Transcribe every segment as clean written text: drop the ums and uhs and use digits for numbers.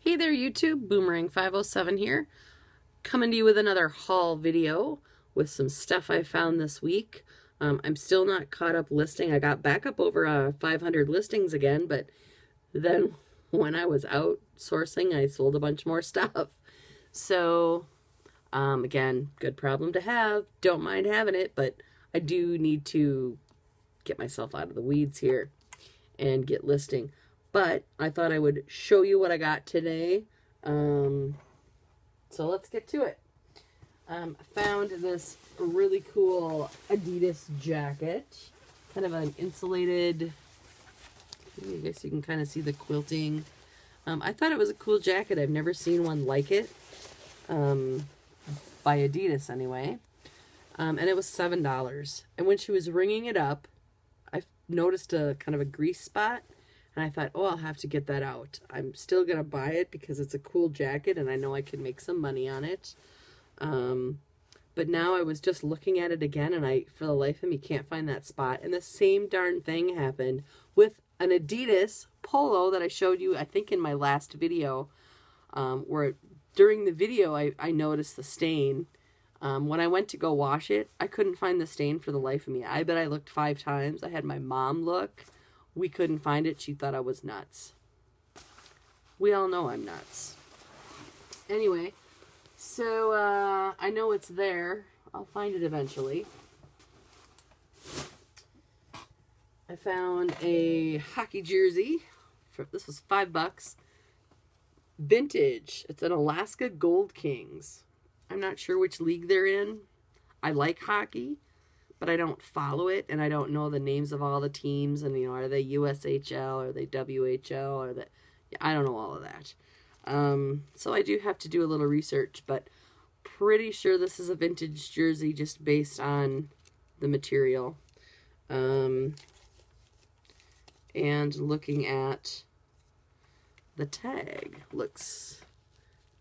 Hey there YouTube, Boomerang507 here, coming to you with another haul video with some stuff I found this week. I'm still not caught up listing. I got back up over 500 listings again, but then when I was out sourcing, I sold a bunch more stuff. So, again, good problem to have. Don't mind having it, but I do need to get myself out of the weeds here and get listing. But I thought I would show you what I got today. So let's get to it. I found this really cool Adidas jacket. Kind of an insulated, I guess you can kind of see the quilting. I thought it was a cool jacket. I've never seen one like it. By Adidas anyway. And it was $7. And when she was ringing it up, I noticed a kind of a grease spot. And I thought, oh, I'll have to get that out. I'm still going to buy it because it's a cool jacket and I know I can make some money on it. But now I was just looking at it again and I, for the life of me, can't find that spot. And the same darn thing happened with an Adidas polo that I showed you, I think, in my last video. Where during the video, I noticed the stain. When I went to go wash it, I couldn't find the stain for the life of me. I bet I looked 5 times. I had my mom look. We couldn't find it. She thought I was nuts. We all know I'm nuts. Anyway, so I know it's there. I'll find it eventually. I found a hockey jersey. This was $5. Vintage. It's an Alaska Gold Kings. I'm not sure which league they're in. I like hockey, but I don't follow it, and I don't know the names of all the teams, and, you know, are they USHL, are they WHL, or that, I don't know all of that. So I do have to do a little research, but pretty sure this is a vintage jersey just based on the material. And looking at the tag, looks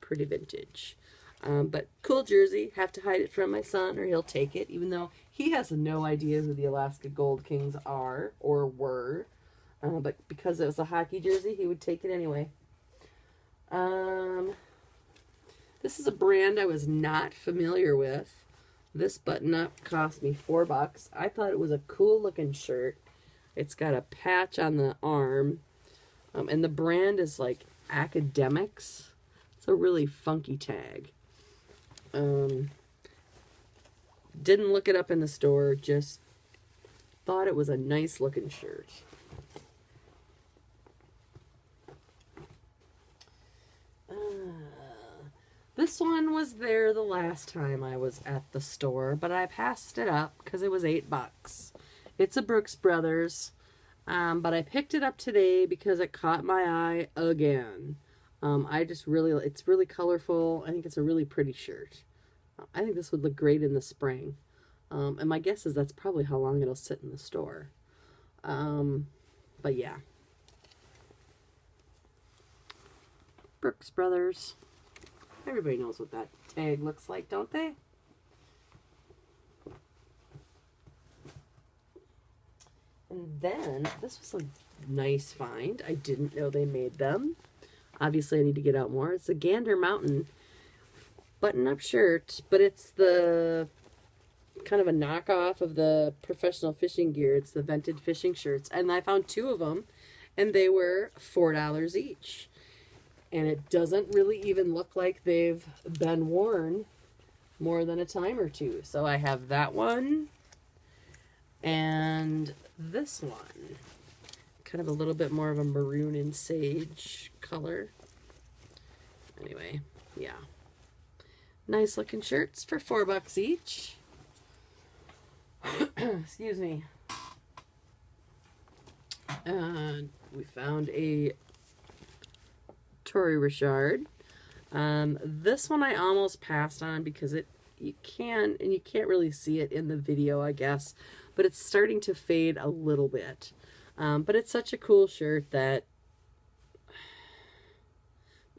pretty vintage. But cool jersey. Have to hide it from my son or he'll take it, even though he has no idea who the Alaska Gold Kings are or were. But because it was a hockey jersey, he would take it anyway. This is a brand I was not familiar with. This button-up cost me $4. I thought it was a cool looking shirt. It's got a patch on the arm. And the brand is like Academics. It's a really funky tag. Didn't look it up in the store, just thought it was a nice looking shirt. This one was there the last time I was at the store, but I passed it up because it was $8. It's a Brooks Brothers, but I picked it up today because it caught my eye again. It's really colorful. I think it's a really pretty shirt. I think this would look great in the spring. And my guess is that's probably how long it'll sit in the store. But yeah. Brooks Brothers. Everybody knows what that tag looks like, don't they? And then, this was a nice find. I didn't know they made them. Obviously, I need to get out more. It's a Gander Mountain button-up shirt, but it's the kind of a knockoff of the professional fishing gear. It's the vented fishing shirts, and I found 2 of them, and they were $4 each. And it doesn't really even look like they've been worn more than a time or 2. So I have that one and this one. Kind of a little bit more of a maroon and sage color. Anyway, yeah. Nice looking shirts for $4 each. Excuse me. We found a Tory Richard. This one I almost passed on because you can't really see it in the video, I guess, but it's starting to fade a little bit. But it's such a cool shirt that,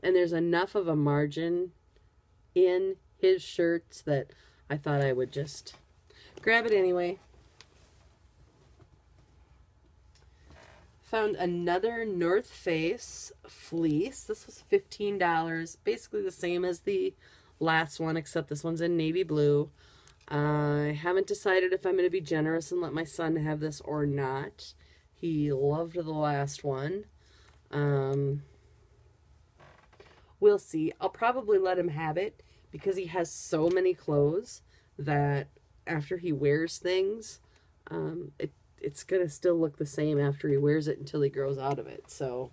and there's enough of a margin in his shirts that I thought I would just grab it anyway. Found another North Face fleece. This was $15. Basically the same as the last one, except this one's in navy blue. I haven't decided if I'm going to be generous and let my son have this or not. He loved the last one. We'll see. I'll probably let him have it because he has so many clothes that after he wears things, it's going to still look the same after he wears it until he grows out of it. So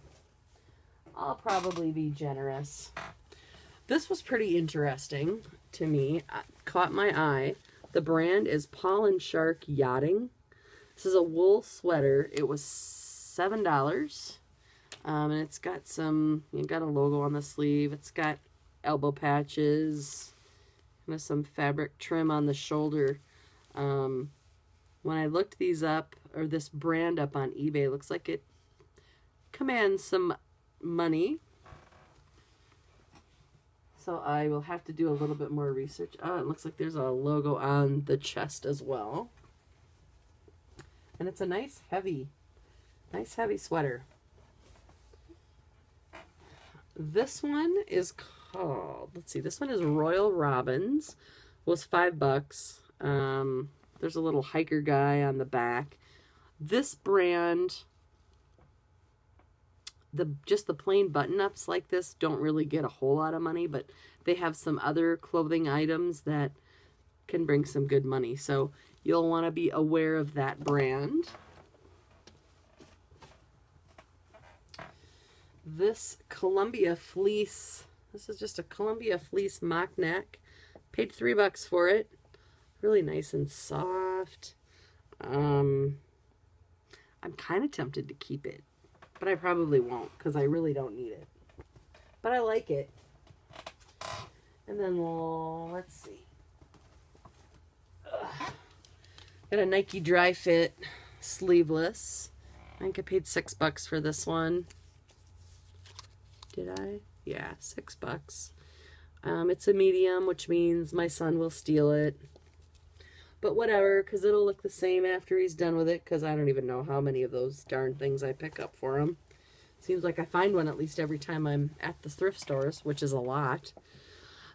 I'll probably be generous. This was pretty interesting to me. Caught my eye. The brand is Paul & Shark Yachting. This is a wool sweater. It was $7. And it's got got a logo on the sleeve. It's got elbow patches. With some fabric trim on the shoulder. When I looked these up, or this brand up on eBay, it looks like it commands some money. So I will have to do a little bit more research. Oh, it looks like there's a logo on the chest as well. And it's a nice heavy sweater. This one is called, let's see, this one is Royal Robins. Was $5. There's a little hiker guy on the back. This brand, just the plain button-ups like this don't really get a whole lot of money, but they have some other clothing items that can bring some good money. So you'll want to be aware of that brand. This Columbia fleece, this is just a Columbia fleece mock neck. Paid $3 for it. Really nice and soft. I'm kind of tempted to keep it, but I probably won't because I really don't need it. But I like it. And then let's see. Got a Nike Dry Fit sleeveless. I think I paid $6 for this one. Did I? Yeah, $6. It's a medium, which means my son will steal it. But whatever, because it'll look the same after he's done with it, because I don't even know how many of those darn things I pick up for him. Seems like I find one at least every time I'm at the thrift stores, which is a lot.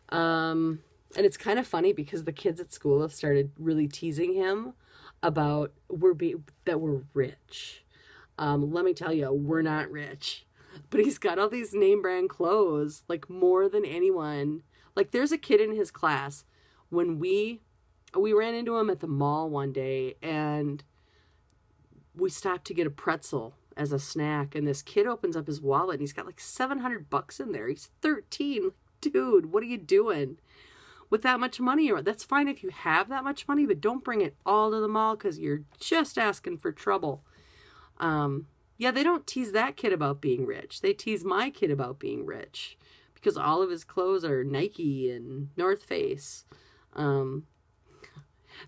And it's kind of funny because the kids at school have started really teasing him about that we're rich. Let me tell you, we're not rich. But he's got all these name brand clothes, like more than anyone. Like there's a kid in his class, when we ran into him at the mall one day and we stopped to get a pretzel as a snack, and this kid opens up his wallet and he's got like $700 in there. He's 13. Dude, what are you doing with that much money? That's fine if you have that much money, but don't bring it all to the mall because you're just asking for trouble. Yeah, they don't tease that kid about being rich. They tease my kid about being rich because all of his clothes are Nike and North Face. In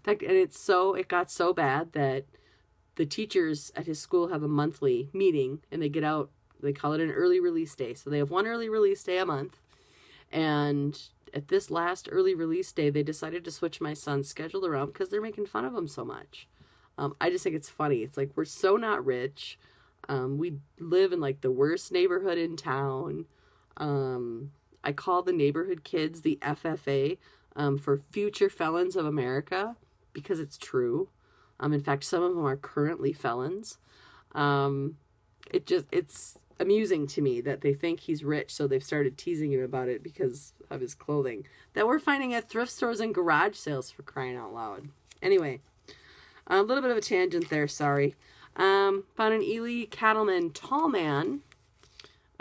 fact, and it got so bad that the teachers at his school have a monthly meeting and they get out, they call it an early release day. So they have one early release day a month. And at this last early release day, they decided to switch my son's schedule around because they're making fun of him so much. I just think it's funny. It's like, we're so not rich. We live in like the worst neighborhood in town. I call the neighborhood kids the FFA, for Future Felons of America, because it's true. In fact, some of them are currently felons. It's amusing to me that they think he's rich, so they've started teasing him about it because of his clothing that we're finding at thrift stores and garage sales, for crying out loud. Anyway, a little bit of a tangent there, sorry. Found an Ely Cattleman Tall Man,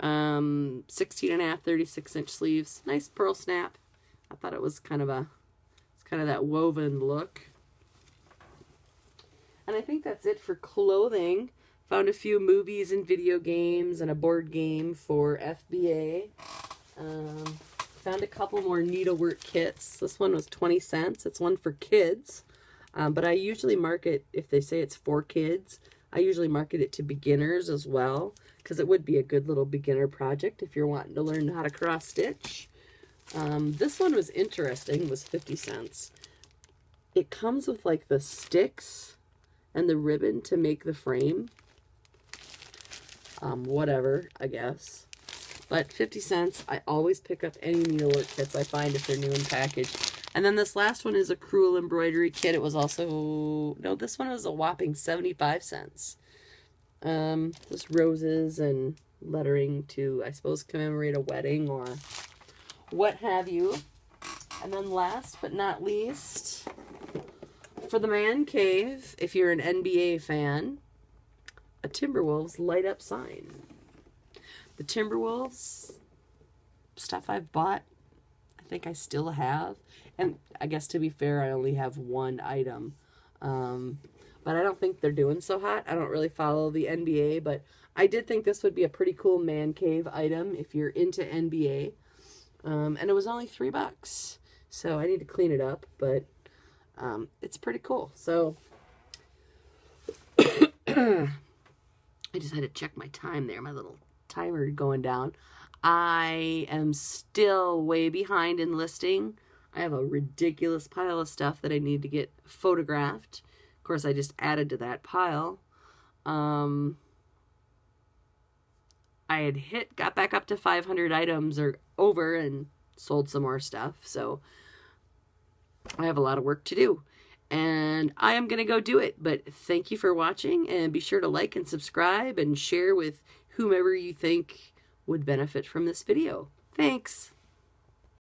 16.5, 36-inch sleeves, nice pearl snap. I thought it was kind of that woven look. And I think that's it for clothing. Found a few movies and video games and a board game for FBA. Found a couple more needlework kits. This one was 20 cents. It's one for kids. But I usually mark it, if they say it's for kids, I usually market it to beginners as well, because it would be a good little beginner project if you're wanting to learn how to cross stitch. This one was interesting, was 50 cents. It comes with like the sticks and the ribbon to make the frame. whatever, I guess. But 50 cents, I always pick up any needlework kits I find if they're new in package. And then this last one is a crewel embroidery kit. It was also, no, this one was a whopping 75 cents. Just roses and lettering to, I suppose, commemorate a wedding or what have you. And then last but not least, for the man cave, if you're an NBA fan, a Timberwolves light up sign. The Timberwolves stuff I've bought, I think I still have. And I guess to be fair, I only have one item. But I don't think they're doing so hot. I don't really follow the NBA, but I did think this would be a pretty cool man cave item if you're into NBA. And it was only $3. So I need to clean it up, but it's pretty cool. So I just had to check my time there, my little timer going down. I am still way behind in listing. I have a ridiculous pile of stuff that I need to get photographed. Of course, I just added to that pile. I had got back up to 500 items or over and sold some more stuff. So I have a lot of work to do. And I am going to go do it. But thank you for watching. And be sure to like and subscribe and share with whomever you think would benefit from this video. Thanks.